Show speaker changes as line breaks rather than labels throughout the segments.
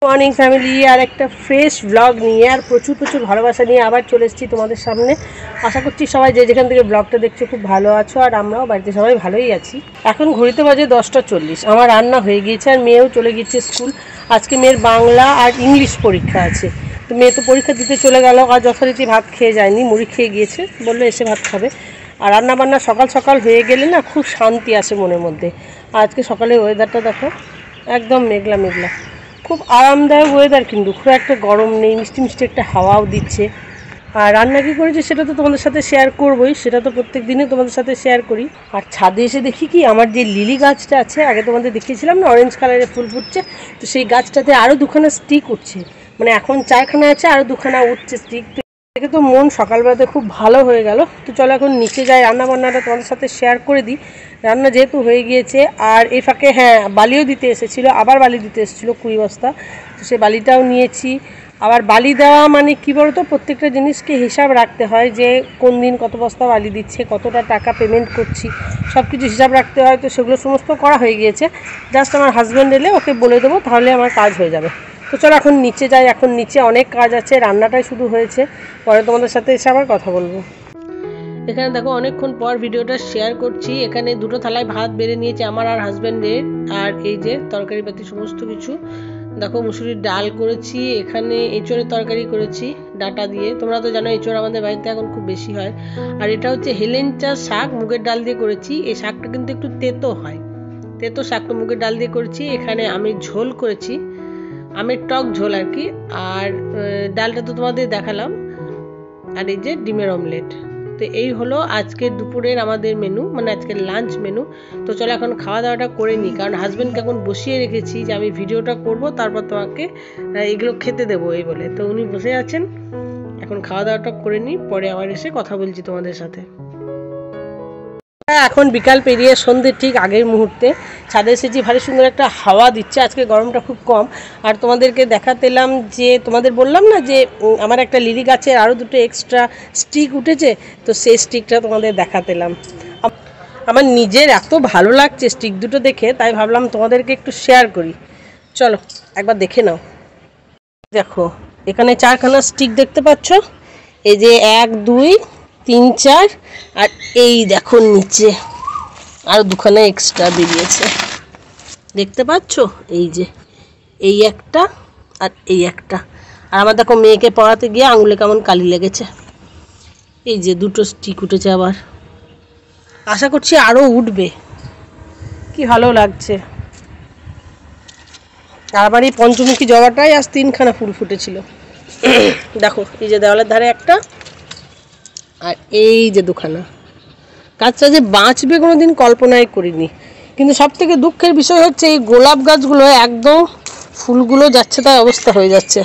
Morning family, আর একটা fresh blog নিয়ে আর প্রচুর ভালোবাসা নিয়ে আবার চলে এসেছি তোমাদের সামনে। আশা করছি সবাই যে যেখান থেকে ব্লগটা দেখছো খুব ভালো আছো, আর আমরাও বাড়িতে সবাই ভালোই আছি। এখন ঘড়িতে বাজে 10টা 40, আমার রান্না হয়ে গিয়েছে আর মেয়েও চলে গিয়েছে স্কুল। আজকে মেয়ের বাংলা আর ইংলিশ পরীক্ষা আছে, তো মেয়ে তো পরীক্ষা দিতে চলে গেল আর যথারীতি ভাত খেয়ে যায়নি, মুড়ি খেয়ে গিয়েছে, বললো এসে ভাত খাবে। আর রান্না বান্না সকাল সকাল হয়ে গেলে না খুব শান্তি আসে মনের মধ্যে। আর আজকে সকালে ওয়েদারটা দেখো, একদম মেঘলা মেঘলা, খুব আরামদায়ক ওয়েদার, কিন্তু খুব একটা গরম নেই, মিষ্টি মিষ্টি একটা হাওয়াও দিচ্ছে। আর রান্না কী করেছি সেটা তো তোমাদের সাথে শেয়ার করবোই, সেটা তো প্রত্যেক দিনই তোমাদের সাথে শেয়ার করি। আর ছাদে এসে দেখি কি, আমার যে লিলি গাছটা আছে, আগে তোমাদের দেখিয়েছিলাম না অরেঞ্জ কালারের ফুল ফুটছে, তো সেই গাছটাতে আরও দুখানা স্টিক উঠছে, মানে এখন 4খানা আছে, আরও 2খানা উঠছে স্টিক। দেখে তো মন সকালবেলাতে খুব ভালো হয়ে গেল। তো চলো এখন নিচে যাই, রান্না বান্নাটা তোমাদের সাথে শেয়ার করে দিই। রান্না যেহেতু হয়ে গিয়েছে, আর এই ফাঁকে হ্যাঁ বালিও দিতে এসেছিলো, আবার বালি দিতে এসেছিলো 20 বস্তা, তো সে বালিটাও নিয়েছি। আবার বালি দেওয়া মানে কী বলতো, প্রত্যেকটা জিনিসকে হিসাব রাখতে হয় যে কোন দিন কত বস্তা বালি দিচ্ছে, কতটা টাকা পেমেন্ট করছি, সব কিছু হিসাব রাখতে হয়। তো সেগুলো সমস্ত করা হয়ে গিয়েছে, জাস্ট আমার হাজব্যান্ড এলে ওকে বলে দেবো, তাহলে আমার কাজ হয়ে যাবে। তো চলো এখন নিচে যাই, এখন নিচে অনেক কাজ আছে, রান্নাটাই শুধু হয়েছে, পরে তোমাদের সাথে এসে আবার কথা বলবো। এখানে দেখো অনেকক্ষণ পর ভিডিওটা শেয়ার করছি। এখানে 2টো থালায় ভাত বেড়ে নিয়েছে আমার আর হাজব্যান্ডের, আর এই যে তরকারি পাতি সমস্ত কিছু দেখো, মুসুরির ডাল করেছি, এখানে এঁচোড়ের তরকারি করেছি ডাটা দিয়ে, তোমরা তো জানো এঁচোড় আমাদের বাড়িতে এখন খুব বেশি হয়। আর এটা হচ্ছে হেলেঞ্চা শাক, মুগের ডাল দিয়ে করেছি। এই শাকটা কিন্তু একটু তেতো হয়, তেতো শাকটা মুগের ডাল দিয়ে করেছি। এখানে আমি ঝোল করেছি, আমের টক ঝোল আর কি, আর ডালটা তো তোমাদের দেখালাম, আর এই যে ডিমের অমলেট। তো এই হলো আজকের দুপুরের আমাদের মেনু, মানে আজকের লাঞ্চ মেনু। তো চলো এখন খাওয়া দাওয়াটা করে নিই, কারণ হাজব্যান্ডকে এখন বসিয়ে রেখেছি যে আমি ভিডিওটা করব, তারপর তোমাকে এগুলো খেতে দেবো এই বলে। তো উনি বসে আছেন, এখন খাওয়া দাওয়াটা করে নিই, পরে আবার এসে কথা বলছি তোমাদের সাথে। এখন বিকাল পেরিয়ে সন্ধ্যের ঠিক আগের মুহূর্তে ছাদে এসেছি, ভারী সুন্দর একটা হাওয়া দিচ্ছে, আজকে গরমটা খুব কম। আর তোমাদেরকে দেখাতেলাম যে, তোমাদের বললাম না যে আমার একটা লিলি গাছের আরও 2টো এক্সট্রা স্টিক উঠেছে, তো সেই স্টিকটা তোমাদের দেখাতেলাম। আমার নিজের এত ভালো লাগছে স্টিক দুটো দেখে, তাই ভাবলাম তোমাদেরকে একটু শেয়ার করি। চলো একবার দেখে নাও। দেখো এখানে 4খানা স্টিক দেখতে পাচ্ছ, এই যে 1 2 3 4, আর এই দেখো নিচে আর 2খানা এক্সট্রা বেরিয়েছে, দেখতে পাচ্ছ? এই যে এই একটা আর এই একটা। আর আমার দেখো মেয়েকে পড়াতে গিয়ে আঙুলে কেমন কালি লেগেছে, এই যে 2টো স্টিক উঠেছে আবার, আশা করছি আরও উঠবে, কি ভালো লাগছে। আর আমার এই পঞ্চমুখী জবাটাই আজ 3খানা ফুল ফুটেছিল। দেখো এই যে দেওয়ালের ধারে একটা, আর এই যে 2খানা। গাছটা যে বাঁচবে কোনো দিন কল্পনাই করিনি, কিন্তু সব থেকে দুঃখের বিষয় হচ্ছে এই গোলাপ গাছগুলো একদম ফুলগুলো যাচ্ছে তাই অবস্থা হয়ে যাচ্ছে,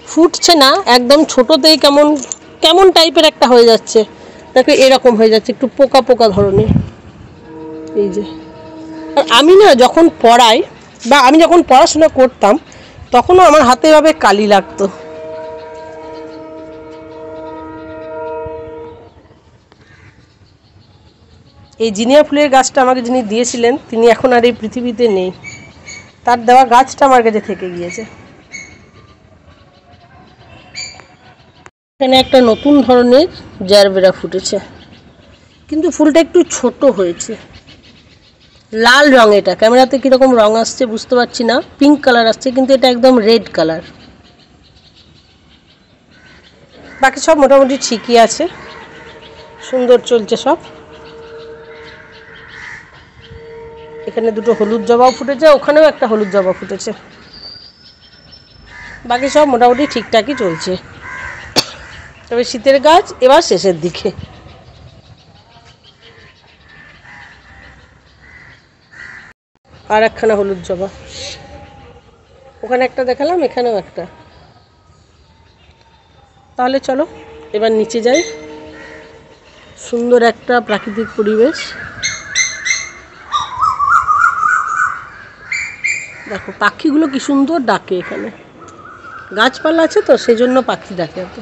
ফুটছে না, একদম ছোটোতেই কেমন কেমন টাইপের একটা হয়ে যাচ্ছে। দেখো এরকম হয়ে যাচ্ছে, একটু পোকা পোকা ধরনের। এই যে, আর আমি না যখন পড়াই বা আমি যখন পড়াশোনা করতাম, তখনও আমার হাতে এভাবে কালি লাগতো। এই জিনিয়া ফুলের গাছটা আমাকে যিনি দিয়েছিলেন, তিনি এখন আর এই পৃথিবীতে নেই, তার দেওয়া গাছটা আমার কাছে থেকে গিয়েছে। এখানে একটা নতুন ধরনের জারবেরা ফুটেছে, কিন্তু ফুলটা একটু ছোট হয়েছে, লাল রঙ। এটা ক্যামেরাতে কীরকম রঙ আসছে বুঝতে পারছি না, পিঙ্ক কালার আসছে, কিন্তু এটা একদম রেড কালার। বাকি সব মোটামুটি ঠিকই আছে, সুন্দর চলছে সব। এখানে 2টো হলুদ জবাও ফুটেছে, ওখানেও একটা হলুদ জবা ফুটেছে, বাকি সব মোটামুটি ঠিকঠাকই চলছে। তবে শীতের গাছ এবার শেষের দিকে। আর একখানা হলুদ জবা, ওখানে একটা দেখালাম, এখানেও একটা। তাহলে চলো এবার নিচে যাই, সুন্দর একটা প্রাকৃতিক পরিবেশ। দেখো পাখিগুলো কি সুন্দর ডাকে, এখানে গাছপালা আছে তো সেই জন্য পাখি ডাকে এত।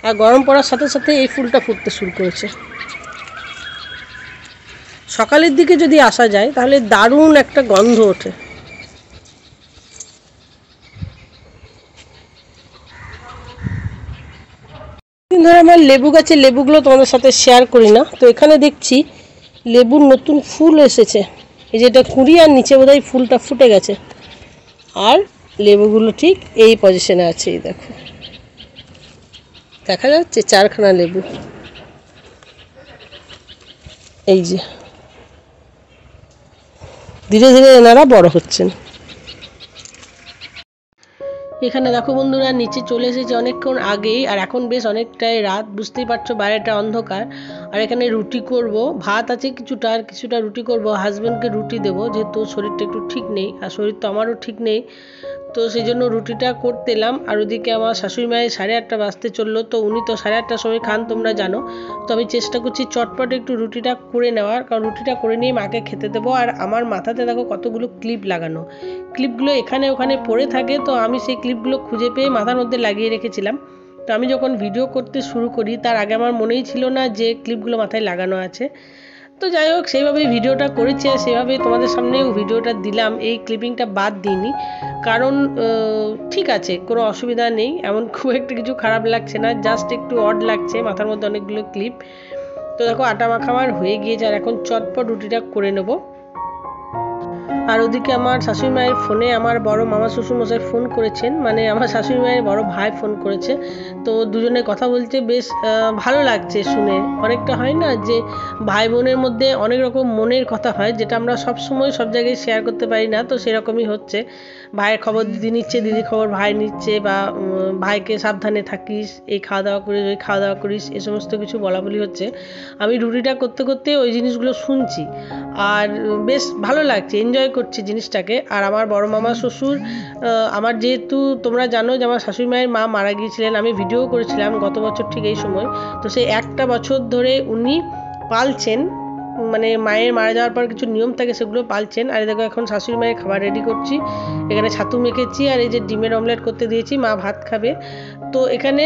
আর গরম পড়ার সাথে সাথে এই ফুলটা ফুটতে শুরু করেছে। সকালের দিকে যদি আসা যায় তাহলে দারুণ একটা গন্ধ ওঠে। ধরে আমার লেবু গাছের লেবুগুলো তোমাদের সাথে শেয়ার করি না, তো এখানে দেখছি লেবুর নতুন ফুল এসেছে। এই যেটা কুঁড়ি আর নিচে বোধহয় ফুলটা ফুটে গেছে, আর লেবুগুলো ঠিক এই পজিশনে আছে। এই দেখো, দেখা যাচ্ছে 4খানা লেবু। এই যে ধীরে ধীরে এনারা বড় হচ্ছেন। এখানে দেখো বন্ধুরা, নিচে চলে এসেছে অনেকক্ষণ আগেই, আর এখন বেশ অনেকটাই রাত, বুঝতেই পারছো বাইরেটা অন্ধকার। আর এখানে রুটি করব, ভাত আছে কিছুটা, আর কিছুটা রুটি করব। হাজব্যান্ডকে রুটি দেবো, যেহেতু শরীরটা একটু ঠিক নেই, আর শরীর তো আমারও ঠিক নেই, তো সেই জন্য রুটিটা করতে এলাম। আর ওদিকে আমার শাশুড়ি মায়ের 8:30 বাজতে চললো, তো উনি তো 8:30টার সময় খান, তোমরা জানো। তো আমি চেষ্টা করছি চটপট একটু রুটিটা করে নেওয়ার, কারণ রুটিটা করে নিয়ে মাকে খেতে দেবো। আর আমার মাথাতে দেখো কতগুলো ক্লিপ লাগানো, ক্লিপগুলো এখানে ওখানে পড়ে থাকে, তো আমি সেই ক্লিপগুলো খুঁজে পেয়ে মাথার মধ্যে লাগিয়ে রেখেছিলাম। তো আমি যখন ভিডিও করতে শুরু করি তার আগে আমার মনেই ছিল না যে ক্লিপগুলো মাথায় লাগানো আছে। তো যাই হোক, সেইভাবেই ভিডিওটা করেছি, আর সেভাবেই তোমাদের সামনেও ভিডিওটা দিলাম। এই ক্লিপিংটা বাদ দিইনি, কারণ ঠিক আছে, কোনো অসুবিধা নেই, এমন খুব একটা কিছু খারাপ লাগছে না, জাস্ট একটু অড লাগছে মাথার মধ্যে অনেকগুলো ক্লিপ। তো দেখো আটা মাখা আমার হয়ে গিয়েছে, আর এখন চটপট রুটিটা করে নেবো। আর ওদিকে আমার শাশুড়ি মায়ের ফোনে আমার বড় মামা শ্বশুরমশাই ফোন করেছেন, মানে আমার শাশুড়ি মায়ের বড় ভাই ফোন করেছে। তো দুজনে কথা বলতে বেশ ভালো লাগছে শুনে। অনেকটা হয় না যে ভাই বোনের মধ্যে অনেক রকম মনের কথা হয়, যেটা আমরা সব সময় সব জায়গায় শেয়ার করতে পারি না, তো সেরকমই হচ্ছে। ভাইয়ের খবর দিদি নিচ্ছে, দিদির খবর ভাই নিচ্ছে, বা ভাইকে সাবধানে থাকিস, এই খাওয়া দাওয়া করিস, ওই খাওয়া দাওয়া করিস, এ সমস্ত কিছু বলা বলি হচ্ছে। আমি রুটিটা করতে করতে ওই জিনিসগুলো শুনছি, আর বেশ ভালো লাগছে, এনজয় করছি জিনিসটাকে। আর আমার বড় মামা শ্বশুর, আমার যেহেতু তোমরা জানো যে আমার শাশুড়ি মায়ের মা মারা গিয়েছিলেন, আমি ভিডিও করেছিলাম গত বছর ঠিক এই সময়, তো সেই একটা বছর ধরে উনি পালছেন, মানে মায়ের মারা যাওয়ার পর কিছু নিয়ম থাকে সেগুলো পালছেন। আর দেখো এখন শাশুড়ি মায়ের খাবার রেডি করছি, এখানে ছাতু মেখেছি, আর এই যে ডিমের অমলেট করতে দিয়েছি, মা ভাত খাবে। তো এখানে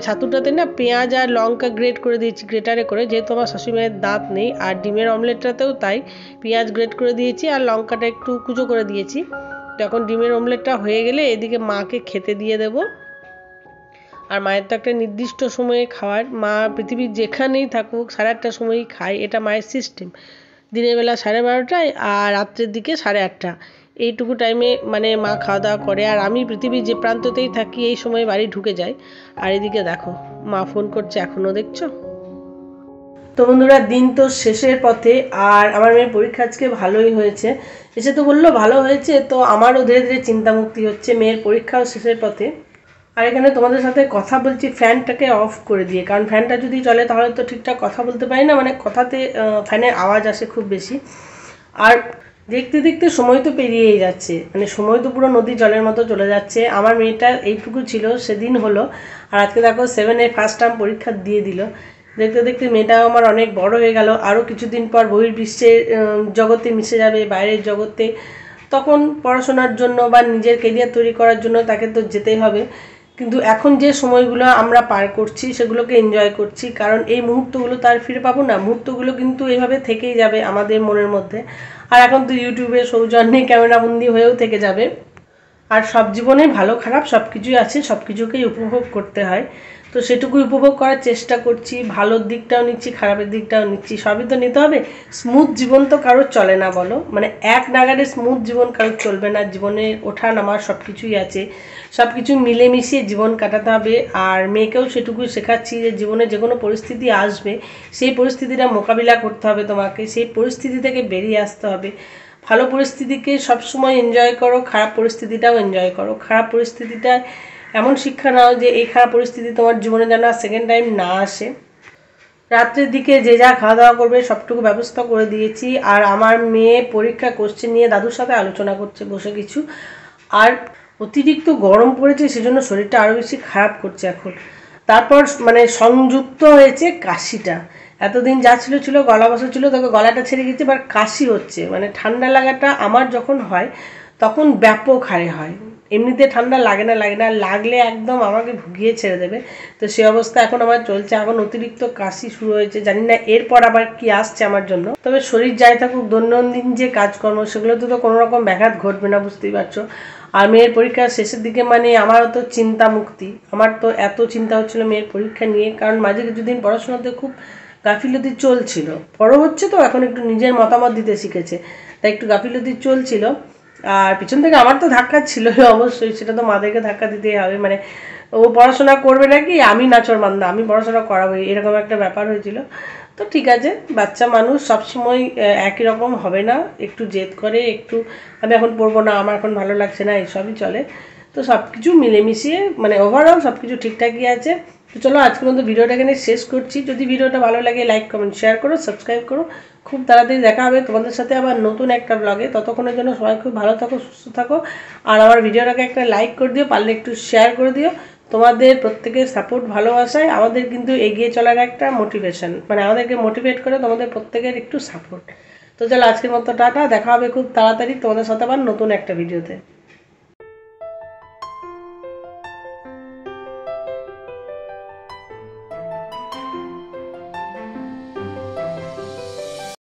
ছাতুটাতে না পেঁয়াজ আর লঙ্কা গ্রেট করে দিয়েছি গ্রেটারে করে, যেহেতু আমার শাশুড়ি মায়ের দাঁত নেই। আর ডিমের অমলেটটাতেও তাই, পেঁয়াজ গ্রেট করে দিয়েছি আর লঙ্কাটা একটু কুচো করে দিয়েছি। তখন ডিমের অমলেটটা হয়ে গেলে এদিকে মাকে খেতে দিয়ে দেব। আর মায়ের তো একটা নির্দিষ্ট সময়ে খাওয়ার, মা পৃথিবীর যেখানেই থাকুক 8:30টার সময়ই খায়, এটা মায়ের সিস্টেম। দিনের বেলা 12:30টায়, আর রাত্রের দিকে 8:30, এইটুকু টাইমে মানে মা খাওয়া দাওয়া করে। আর আমি পৃথিবীর যে প্রান্ততেই থাকি এই সময় বাড়ি ঢুকে যাই। আর এদিকে দেখো মা ফোন করছে, এখনও দেখছো। তো বন্ধুরা, দিন তো শেষের পথে, আর আমার মেয়ের পরীক্ষা আজকে ভালোই হয়েছে। এসে তো বললো ভালো হয়েছে, তো আমারও ধীরে ধীরে চিন্তামুক্তি হচ্ছে, মেয়ের পরীক্ষাও শেষের পথে। আর এখানে তোমাদের সাথে কথা বলছি ফ্যানটাকে অফ করে দিয়ে, কারণ ফ্যানটা যদি চলে তাহলে তো ঠিকঠাক কথা বলতে পারি না, মানে কথাতে ফ্যানের আওয়াজ আসে খুব বেশি। আর দেখতে দেখতে সময় তো পেরিয়েই যাচ্ছে, মানে সময় তো পুরো নদীর জলের মতো চলে যাচ্ছে। আমার মেয়েটার এইটুকু ছিল, সেদিন হলো, আর আজকে দেখো 7-এ ফার্স্ট টার্ম পরীক্ষা দিয়ে দিল। দেখতে দেখতে মেয়েটাও আমার অনেক বড় হয়ে গেল, আরও কিছুদিন পর বহির্বিশ্বের জগতে মিশে যাবে, বাইরের জগতে। তখন পড়াশোনার জন্য বা নিজের কেরিয়ার তৈরি করার জন্য তাকে তো যেতেই হবে। কিন্তু এখন যে সময়গুলো আমরা পার করছি সেগুলোকে এনজয় করছি, কারণ এই মুহূর্তগুলো তো আর ফিরে পাবো না, মুহূর্তগুলো কিন্তু এইভাবে থেকেই যাবে আমাদের মনের মধ্যে। আর এখন তো ইউটিউবে সৌজন্যে ক্যামেরাবন্দি হয়েও থেকে যাবে। আর সব জীবনে ভালো খারাপ সব কিছুই আছে, সব কিছুকেই উপভোগ করতে হয়, তো সেটুকুই উপভোগ করার চেষ্টা করছি। ভালোর দিকটাও নিচ্ছি, খারাপের দিকটাও নিচ্ছি, সবই তো নিতে হবে। স্মুথ জীবন তো কারোর চলে না বলো, মানে এক নাগারে স্মুথ জীবন কারোর চলবে না, জীবনে ওঠা নামা সব কিছুই আছে, সব কিছু মিলেমিশিয়ে জীবন কাটাতে হবে। আর মেয়েকেও সেটুকুই শেখাচ্ছি যে জীবনে যে কোনো পরিস্থিতি আসবে, সেই পরিস্থিতিটা মোকাবিলা করতে হবে তোমাকে, সেই পরিস্থিতি থেকে বেরিয়ে আসতে হবে। ভালো পরিস্থিতিকে সবসময় এনজয় করো, খারাপ পরিস্থিতিটাও এনজয় করো। খারাপ পরিস্থিতিটা এমন শিক্ষা নাও যে এই খারাপ পরিস্থিতি তোমার জীবনে যেন সেকেন্ড টাইম না আসে। রাত্রের দিকে যে যা খাওয়া দাওয়া করবে সবটুকু ব্যবস্থা করে দিয়েছি। আর আমার মেয়ে পরীক্ষা কোশ্চেন নিয়ে দাদুর সাথে আলোচনা করছে বসে কিছু। আর অতিরিক্ত গরম পড়েছে, সেজন্য শরীরটা আরও বেশি খারাপ করছে এখন। তারপর মানে সংযুক্ত হয়েছে কাশিটা, এতদিন যা ছিল ছিল, গলা বসা ছিল, তবে গলাটা ছেড়ে গেছে, এবার কাশি হচ্ছে। মানে ঠান্ডা লাগাটা আমার যখন হয় তখন ব্যাপক হারে হয়, এমনিতে ঠান্ডা লাগে না, লাগলে একদম আমাকে ভুগিয়ে ছেড়ে দেবে। তো সে অবস্থা এখন আমার চলছে। এখন অতিরিক্ত কাশি শুরু হয়েছে, জানি না এরপর আবার কি আসছে আমার জন্য। তবে শরীর যাই থাকুক, দৈনন্দিন যে কাজকর্ম সেগুলোতে তো কোনো রকম ব্যাঘাত ঘটবে না, বুঝতেই পারছো। আর মেয়ের পরীক্ষার শেষের দিকে মানে আমারও তো চিন্তা মুক্তি। আমার তো এত চিন্তা হচ্ছিলো মেয়ের পরীক্ষা নিয়ে, কারণ মাঝে কিছুদিন পড়াশোনাতে খুব গাফিলতি চলছিল। বড় হচ্ছে তো এখন একটু নিজের মতামত দিতে শিখেছে, তাই একটু গাফিলতি চলছিল। আর পিছন থেকে আমার তো ধাক্কা ছিল অবশ্যই, সেটা তো মাদেরকে ধাক্কা দিতেই হবে। মানে ও পড়াশোনা করবে নাকি আমি নাচরবান্দা, আমি পড়াশোনা করাবোই, এরকম একটা ব্যাপার হয়েছিল। তো ঠিক আছে, বাচ্চা মানুষ সবসময় একই রকম হবে না, একটু জেদ করে, একটু আমি এখন পড়বো না, আমার এখন ভালো লাগছে না, এইসবই চলে। তো সব কিছু মিলেমিশিয়ে মানে ওভারঅল সব কিছু ঠিকঠাকই আছে। তো চলো আজকের মতো ভিডিওটা এখানে শেষ করছি। যদি ভিডিওটা ভালো লাগে লাইক কমেন্ট শেয়ার করো, সাবস্ক্রাইব করো। খুব তাড়াতাড়ি দেখা হবে তোমাদের সাথে আবার নতুন একটা ব্লগে। ততক্ষণের জন্য সবাই খুব ভালো থাকো, সুস্থ থাকো। আর আমার ভিডিওটাকে একটা লাইক করে দিও, পারলে একটু শেয়ার করে দিও। তোমাদের প্রত্যেকের সাপোর্ট ভালোবাসায় আমাদের কিন্তু এগিয়ে চলার একটা মোটিভেশন, মানে আমাদেরকে মোটিভেট করে তোমাদের প্রত্যেকের একটু সাপোর্ট। তো চলো আজকের মতো টাটা, দেখা হবে খুব তাড়াতাড়ি তোমাদের সাথে আবার নতুন একটা ভিডিওতে।